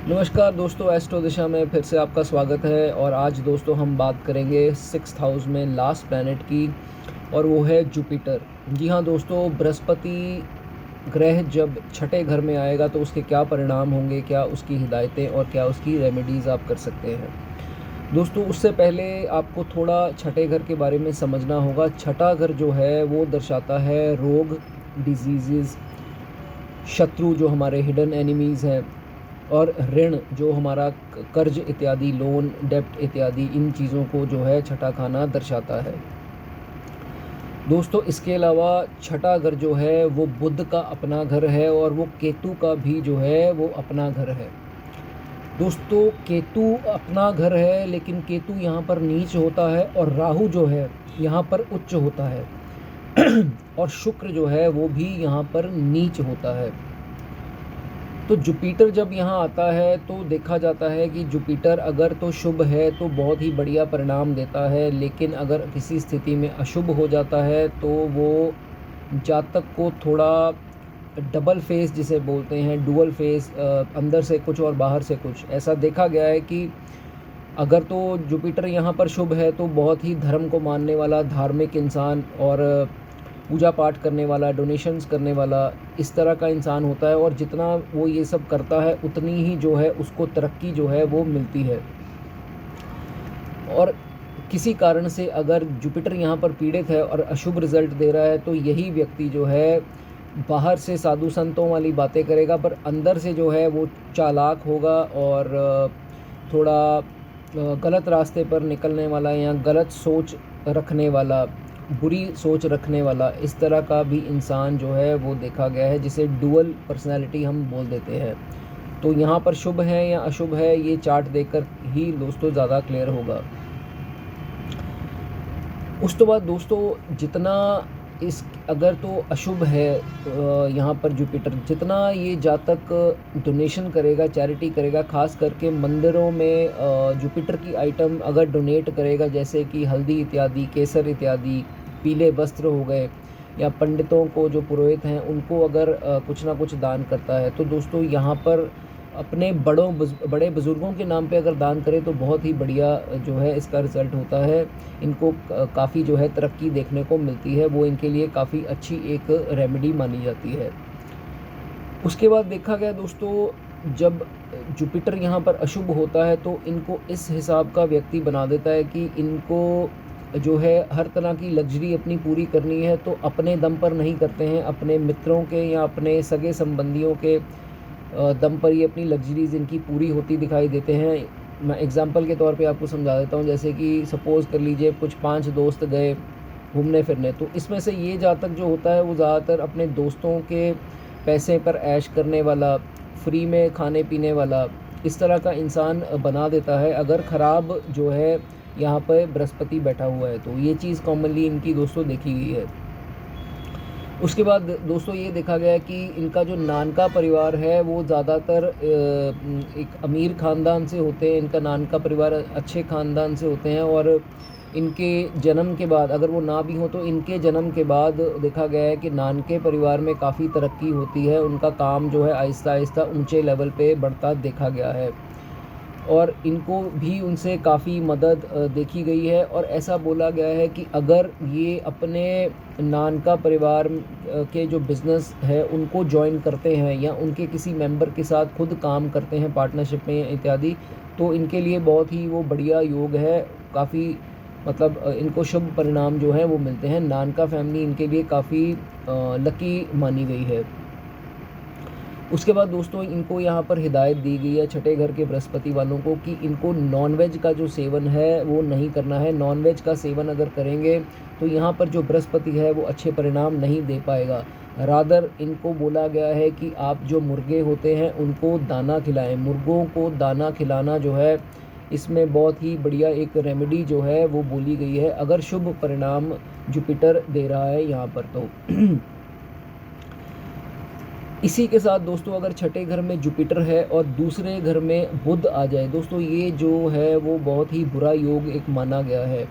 नमस्कार दोस्तों, एस्ट्रो दिशा में फिर से आपका स्वागत है। और आज दोस्तों हम बात करेंगे 6th हाउस में लास्ट प्लैनेट की, और वो है जुपिटर। जी हाँ दोस्तों, बृहस्पति ग्रह जब छठे घर में आएगा तो उसके क्या परिणाम होंगे, क्या उसकी हिदायतें और क्या उसकी रेमेडीज़ आप कर सकते हैं। दोस्तों उससे पहले आपको थोड़ा छठे घर के बारे में समझना होगा। छठा घर जो है वो दर्शाता है रोग, डिजीज़, शत्रु जो हमारे हिडन एनिमीज़ हैं, और ऋण जो हमारा कर्ज इत्यादि, लोन, डेप्ट इत्यादि, इन चीज़ों को जो है छठा खाना दर्शाता है। दोस्तों इसके अलावा छठा घर जो है वो बुध का अपना घर है, और वो केतु का भी जो है वो अपना घर है। दोस्तों केतु अपना घर है, लेकिन केतु यहाँ पर नीच होता है, और राहु जो है यहाँ पर उच्च होता है और शुक्र जो है वो भी यहाँ पर नीच होता है। तो जुपिटर जब यहाँ आता है तो देखा जाता है कि जुपिटर अगर तो शुभ है तो बहुत ही बढ़िया परिणाम देता है, लेकिन अगर किसी स्थिति में अशुभ हो जाता है तो वो जातक को थोड़ा डबल फेस जिसे बोलते हैं, डुअल फेस, अंदर से कुछ और बाहर से कुछ, ऐसा देखा गया है कि अगर तो जुपिटर यहाँ पर शुभ है तो बहुत ही धर्म को मानने वाला, धार्मिक इंसान और पूजा पाठ करने वाला, डोनेशंस करने वाला, इस तरह का इंसान होता है। और जितना वो ये सब करता है उतनी ही जो है उसको तरक्की जो है वो मिलती है। और किसी कारण से अगर जुपिटर यहाँ पर पीड़ित है और अशुभ रिजल्ट दे रहा है तो यही व्यक्ति जो है बाहर से साधु संतों वाली बातें करेगा, पर अंदर से जो है वो चालाक होगा और थोड़ा गलत रास्ते पर निकलने वाला, या गलत सोच रखने वाला, बुरी सोच रखने वाला, इस तरह का भी इंसान जो है वो देखा गया है, जिसे डुअल पर्सनैलिटी हम बोल देते हैं। तो यहाँ पर शुभ है या अशुभ है ये चार्ट देखकर ही दोस्तों ज़्यादा क्लियर होगा। उस तो बाद दोस्तों जितना इस अगर तो अशुभ है यहाँ पर जुपिटर, जितना ये जातक डोनेशन करेगा, चैरिटी करेगा, खास करके मंदिरों में जुपिटर की आइटम अगर डोनेट करेगा, जैसे कि हल्दी इत्यादि, केसर इत्यादि, पीले वस्त्र हो गए, या पंडितों को जो पुरोहित हैं उनको अगर कुछ ना कुछ दान करता है, तो दोस्तों यहाँ पर अपने बड़े बुज़ुर्गों के नाम पे अगर दान करें तो बहुत ही बढ़िया जो है इसका रिज़ल्ट होता है। इनको काफ़ी जो है तरक्की देखने को मिलती है, वो इनके लिए काफ़ी अच्छी एक रेमेडी मानी जाती है। उसके बाद देखा गया दोस्तों, जब जुपिटर यहाँ पर अशुभ होता है तो इनको इस हिसाब का व्यक्ति बना देता है कि इनको जो है हर तरह की लग्जरी अपनी पूरी करनी है, तो अपने दम पर नहीं करते हैं, अपने मित्रों के या अपने सगे संबंधियों के दम पर ये अपनी लग्जरीज़ इनकी पूरी होती दिखाई देते हैं। मैं एग्ज़ाम्पल के तौर पे आपको समझा देता हूँ। जैसे कि सपोज़ कर लीजिए कुछ 5 दोस्त गए घूमने फिरने, तो इसमें से ये जातक जो होता है वो ज़्यादातर अपने दोस्तों के पैसे पर ऐश करने वाला, फ्री में खाने पीने वाला, इस तरह का इंसान बना देता है अगर ख़राब जो है यहाँ पर बृहस्पति बैठा हुआ है। तो ये चीज़ कॉमनली इनकी दोस्तों देखी गई है। उसके बाद दोस्तों ये देखा गया है कि इनका जो नानका परिवार है वो ज़्यादातर एक अमीर ख़ानदान से होते हैं। इनका नानका परिवार अच्छे ख़ानदान से होते हैं, और इनके जन्म के बाद, अगर वो ना भी हो तो इनके जन्म के बाद देखा गया है कि नानके परिवार में काफ़ी तरक्की होती है। उनका काम जो है आहिस्ता आहिस्ता ऊंचे लेवल पे बढ़ता देखा गया है, और इनको भी उनसे काफ़ी मदद देखी गई है। और ऐसा बोला गया है कि अगर ये अपने नानका परिवार के जो बिज़नेस है उनको जॉइन करते हैं, या उनके किसी मेंबर के साथ खुद काम करते हैं पार्टनरशिप में इत्यादि, तो इनके लिए बहुत ही वो बढ़िया योग है। काफ़ी मतलब इनको शुभ परिणाम जो हैं वो मिलते हैं। नानका फैमिली इनके लिए काफ़ी लकी मानी गई है। उसके बाद दोस्तों इनको यहाँ पर हिदायत दी गई है छठे घर के बृहस्पति वालों को कि इनको नॉनवेज का जो सेवन है वो नहीं करना है। नॉनवेज का सेवन अगर करेंगे तो यहाँ पर जो बृहस्पति है वो अच्छे परिणाम नहीं दे पाएगा। रादर इनको बोला गया है कि आप जो मुर्गे होते हैं उनको दाना खिलाएं। मुर्गों को दाना खिलाना जो है इसमें बहुत ही बढ़िया एक रेमेडी जो है वो बोली गई है, अगर शुभ परिणाम जुपिटर दे रहा है यहाँ पर तो। इसी के साथ दोस्तों अगर छठे घर में जुपिटर है और दूसरे घर में बुध आ जाए, दोस्तों ये जो है वो बहुत ही बुरा योग एक माना गया है।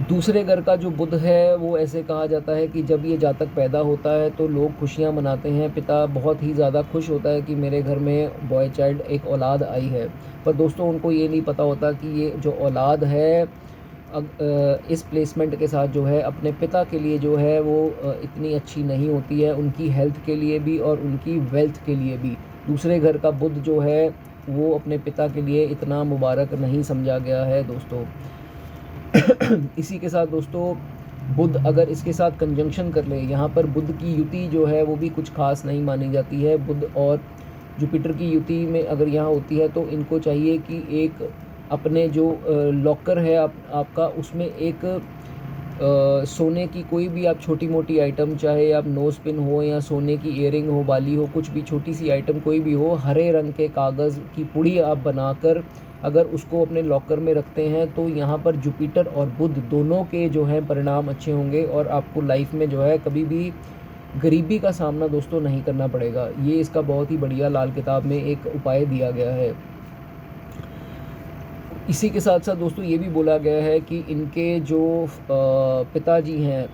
दूसरे घर का जो बुध है वो ऐसे कहा जाता है कि जब ये जातक पैदा होता है तो लोग खुशियाँ मनाते हैं। पिता बहुत ही ज़्यादा खुश होता है कि मेरे घर में बॉय चाइल्ड एक औलाद आई है। पर दोस्तों उनको ये नहीं पता होता कि ये जो औलाद है इस प्लेसमेंट के साथ जो है अपने पिता के लिए जो है वो इतनी अच्छी नहीं होती है, उनकी हेल्थ के लिए भी और उनकी वेल्थ के लिए भी। दूसरे घर का बुध जो है वो अपने पिता के लिए इतना मुबारक नहीं समझा गया है दोस्तों। इसी के साथ दोस्तों बुध अगर इसके साथ कंजंक्शन कर ले, यहाँ पर बुध की युति जो है वो भी कुछ खास नहीं मानी जाती है। बुध और जुपिटर की युति में अगर यहाँ होती है तो इनको चाहिए कि एक अपने जो लॉकर है आपका उसमें एक सोने की कोई भी आप छोटी मोटी आइटम, चाहे आप नोज पिन हो या सोने की इयरिंग हो, बाली हो, कुछ भी छोटी सी आइटम कोई भी हो, हरे रंग के कागज़ की पुड़ी आप बनाकर अगर उसको अपने लॉकर में रखते हैं तो यहाँ पर जुपिटर और बुध दोनों के जो हैं परिणाम अच्छे होंगे और आपको लाइफ में जो है कभी भी गरीबी का सामना दोस्तों नहीं करना पड़ेगा। ये इसका बहुत ही बढ़िया लाल किताब में एक उपाय दिया गया है। इसी के साथ साथ दोस्तों ये भी बोला गया है कि इनके जो पिताजी हैं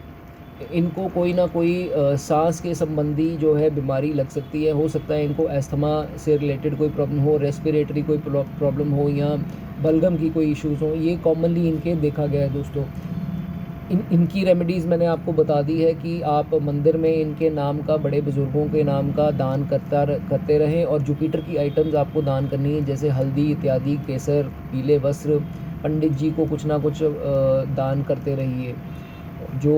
इनको कोई ना कोई सांस के संबंधी जो है बीमारी लग सकती है। हो सकता है इनको अस्थमा से रिलेटेड कोई प्रॉब्लम हो, रेस्पिरेटरी कोई प्रॉब्लम हो या बलगम की कोई इश्यूज़ हो। ये कॉमनली इनके देखा गया है दोस्तों। इनकी रेमेडीज़ मैंने आपको बता दी है कि आप मंदिर में इनके नाम का, बड़े बुज़ुर्गों के नाम का दान करते रहें और जुपिटर की आइटम्स आपको दान करनी है, जैसे हल्दी इत्यादि, केसर, पीले वस्त्र, पंडित जी को कुछ ना कुछ दान करते रहिए। जो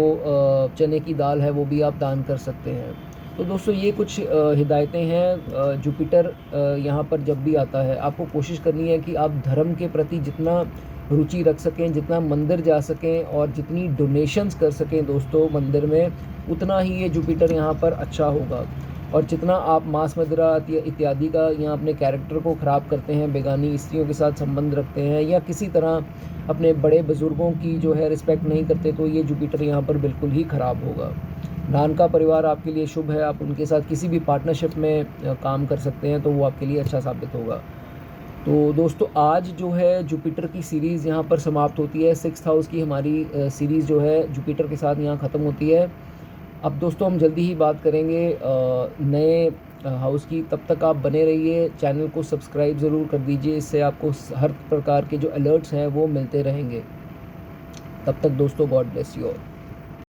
चने की दाल है वो भी आप दान कर सकते हैं। तो दोस्तों ये कुछ हिदायतें हैं। जुपिटर यहाँ पर जब भी आता है आपको कोशिश करनी है कि आप धर्म के प्रति जितना रुचि रख सकें, जितना मंदिर जा सकें और जितनी डोनेशंस कर सकें दोस्तों मंदिर में, उतना ही ये जुपिटर यहाँ पर अच्छा होगा। और जितना आप मांस मदिरा इत्यादि का यहाँ अपने कैरेक्टर को ख़राब करते हैं, बेगानी स्त्रियों के साथ संबंध रखते हैं या किसी तरह अपने बड़े बुज़ुर्गों की जो है रिस्पेक्ट नहीं करते, तो ये जुपिटर यहाँ पर बिल्कुल ही ख़राब होगा। नानका परिवार आपके लिए शुभ है। आप उनके साथ किसी भी पार्टनरशिप में काम कर सकते हैं तो वो आपके लिए अच्छा साबित होगा। तो दोस्तों आज जो है जुपिटर की सीरीज़ यहाँ पर समाप्त होती है। 6th हाउस की हमारी सीरीज़ जो है जुपिटर के साथ यहाँ ख़त्म होती है। अब दोस्तों हम जल्दी ही बात करेंगे नए हाउस की। तब तक आप बने रहिए, चैनल को सब्सक्राइब ज़रूर कर दीजिए, इससे आपको हर प्रकार के जो अलर्ट्स हैं वो मिलते रहेंगे। तब तक दोस्तों गॉड ब्लेस यू ऑल।